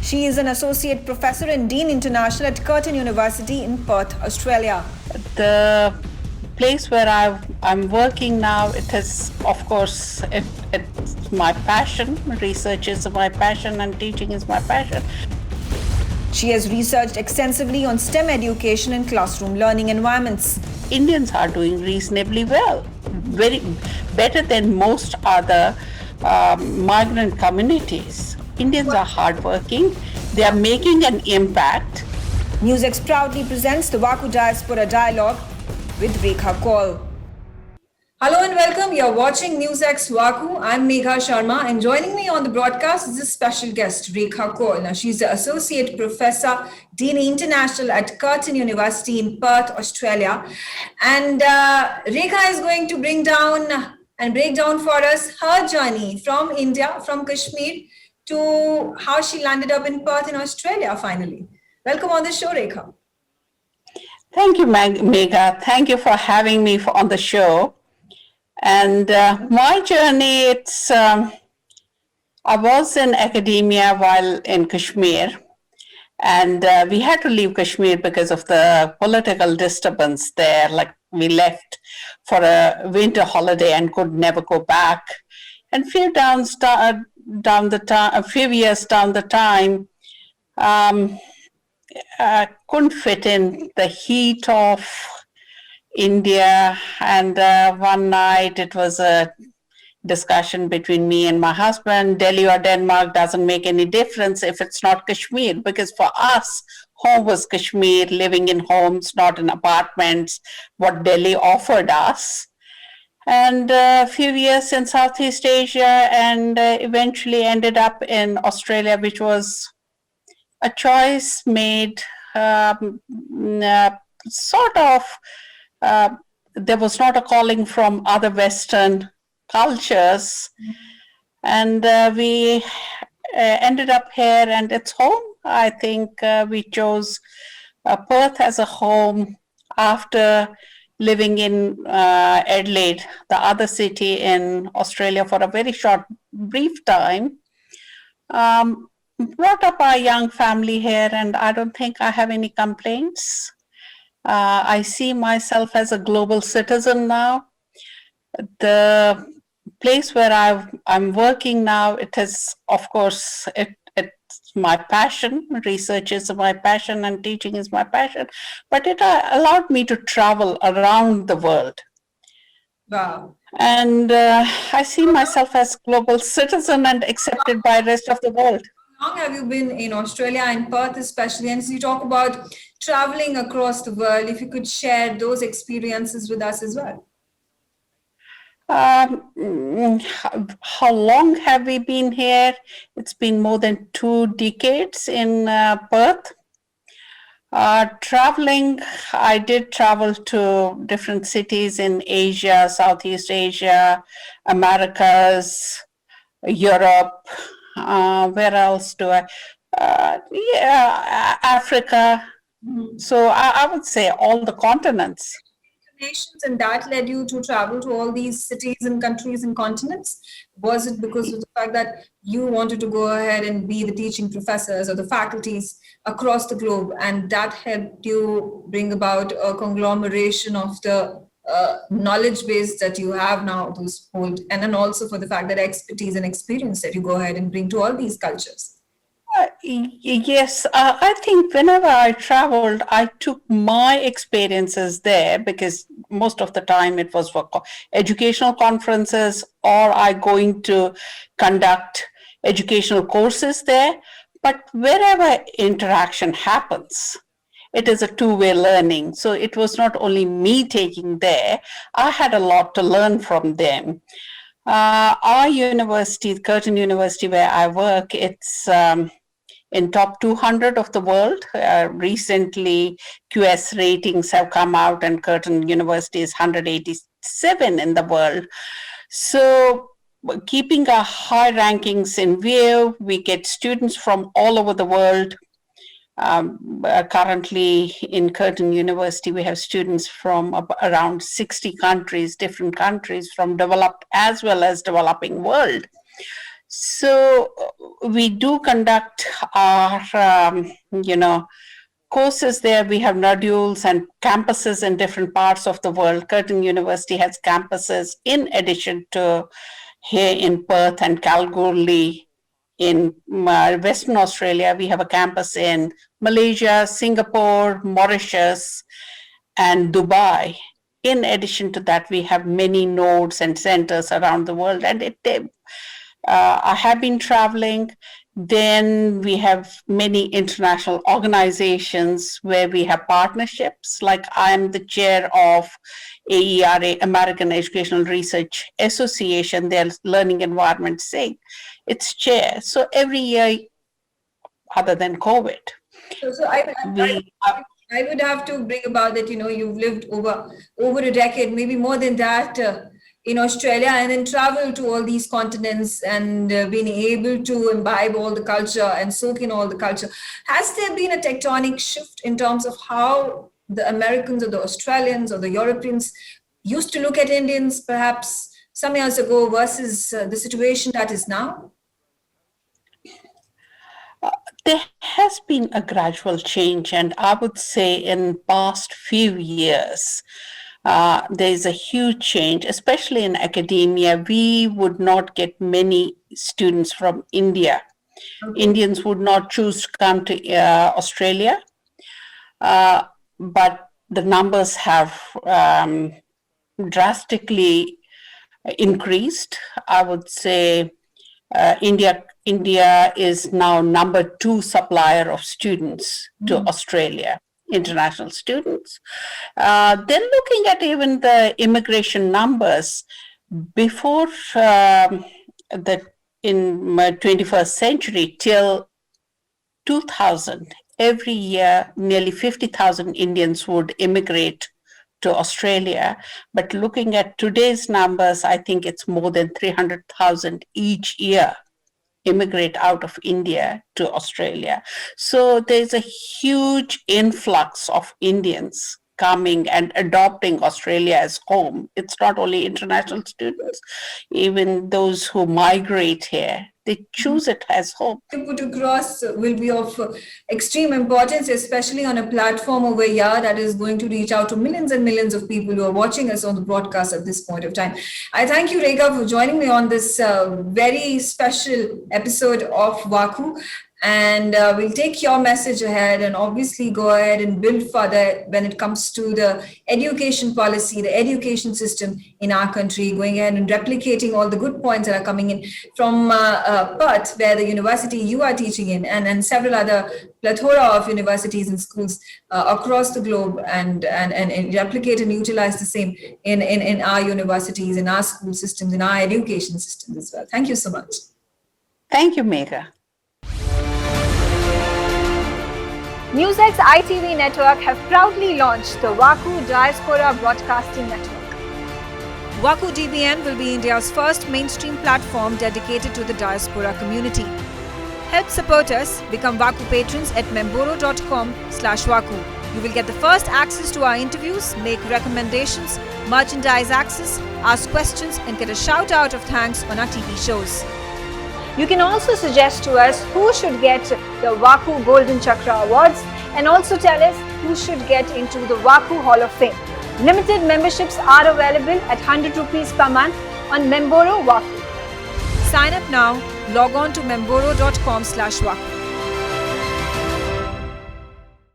She is an associate professor and dean international at Curtin University in Perth, Australia. The place where I'm working now, it is, of course, it's my passion. Research is my passion and teaching is my passion. She has researched extensively on STEM education and classroom learning environments. Indians are doing reasonably well, very better than most other migrant communities. Indians are hardworking. They are making an impact. NewsX proudly presents the VaKu Diaspora dialogue with Rekha Koul. Hello and welcome. You're watching NewsX VaKu. I'm Megha Sharma, and joining me on the broadcast is a special guest, Rekha Koul. Now, she's the Associate Professor, Dean International at Curtin University in Perth, Australia. And Rekha is going to break down for us her journey from India, from Kashmir, to how she landed up in Perth in Australia finally. Welcome on the show, Rekha. Thank you, Megha. Thank you for having me on the show. And my journey, I was in academia while in Kashmir, and we had to leave Kashmir because of the political disturbance there. Like, we left for a winter holiday and could never go back. And a few years down the time, I couldn't fit in the heat of India, and one night it was a discussion between me and my husband. Delhi or Denmark doesn't make any difference if it's not Kashmir, because for us, home was Kashmir, living in homes, not in apartments, what Delhi offered us. And a few years in Southeast Asia, and eventually ended up in Australia, which was a choice made sort of. There was not a calling from other Western cultures, and we ended up here, and it's home. I think we chose Perth as a home after living in Adelaide, the other city in Australia, for a very brief time. Brought up our young family here, and I don't think I have any complaints. I see myself as a global citizen now. The place where I'm working now, it is, of course, it's my passion. Research is my passion and teaching is my passion. But it allowed me to travel around the world. Wow. And I see myself as global citizen and accepted by the rest of the world. How long have you been in Australia and Perth especially? And as you talk about traveling across the world, if you could share those experiences with us as well. How long have we been here? It's been more than 2 decades in Perth. Traveling, I did travel to different cities in Asia, Southeast Asia, Americas, Europe. Where else do I? Africa. Mm-hmm. So I would say all the continents. Nations, and that led you to travel to all these cities and countries and continents? Was it because of the fact that you wanted to go ahead and be the teaching professors or the faculties across the globe, and that helped you bring about a conglomeration of the knowledge base that you have now, those hold, and then also for the fact that expertise and experience that you go ahead and bring to all these cultures? Yes, I think whenever I traveled, I took my experiences there, because most of the time it was for educational conferences, or I going to conduct educational courses there. But wherever interaction happens, it is a two-way learning. So it was not only me taking there, I had a lot to learn from them. Our university, Curtin University, where I work, it's in top 200 of the world. Recently, QS ratings have come out, and Curtin University is 187 in the world. So keeping our high rankings in view, we get students from all over the world. Currently in Curtin University, we have students from around 60 countries, different countries from developed as well as developing world. So we do conduct our, courses there. We have modules and campuses in different parts of the world. Curtin University has campuses in addition to here in Perth and Kalgoorlie. In Western Australia, we have a campus in Malaysia, Singapore, Mauritius, and Dubai. In addition to that, we have many nodes and centers around the world, and I have been traveling. Then we have many international organizations where we have partnerships. Like I am the chair of AERA, American Educational Research Association, their learning environment SIG. It's chair. So every year, other than COVID, I would have to bring about that, you've lived over a decade, maybe more than that, in Australia, and then traveled to all these continents and been able to imbibe all the culture and soak in all the culture. Has there been a tectonic shift in terms of how the Americans or the Australians or the Europeans used to look at Indians perhaps some years ago versus the situation that is now? There has been a gradual change, and I would say in past few years, there is a huge change, especially in academia. We would not get many students from India. Okay. Indians would not choose to come to Australia, but the numbers have drastically increased. I would say India is now number 2 supplier of students to Australia, international students. Then looking at even the immigration numbers, before in my 21st century till 2000, every year nearly 50,000 Indians would immigrate to Australia. But looking at today's numbers, I think it's more than 300,000 each year immigrate out of India to Australia. So there's a huge influx of Indians coming and adopting Australia as home. It's not only international students, even those who migrate here, they choose it as home. To put across will be of extreme importance, especially on a platform over here that is going to reach out to millions and millions of people who are watching us on the broadcast at this point of time. I thank you, Rekha, for joining me on this very special episode of VaKu. And we'll take your message ahead and obviously go ahead and build further when it comes to the education policy, the education system in our country, going ahead and replicating all the good points that are coming in from Perth, where the university you are teaching in, and several other plethora of universities and schools across the globe, and replicate and utilize the same in our universities, in our school systems, in our education systems as well. Thank you so much. Thank you, Megha. NewsX ITV network have proudly launched the VaKu Diaspora Broadcasting Network. VaKu DBN will be India's first mainstream platform dedicated to the diaspora community. Help support us, become VaKu patrons at memboro.com/VaKu. You will get the first access to our interviews, make recommendations, merchandise access, ask questions, and get a shout out of thanks on our TV shows. You can also suggest to us who should get the VaKu Golden Chakra Awards, and also tell us who should get into the VaKu Hall of Fame. Limited memberships are available at 100 rupees per month on Memboro VaKu. Sign up now, log on to memboro.com/VaKu.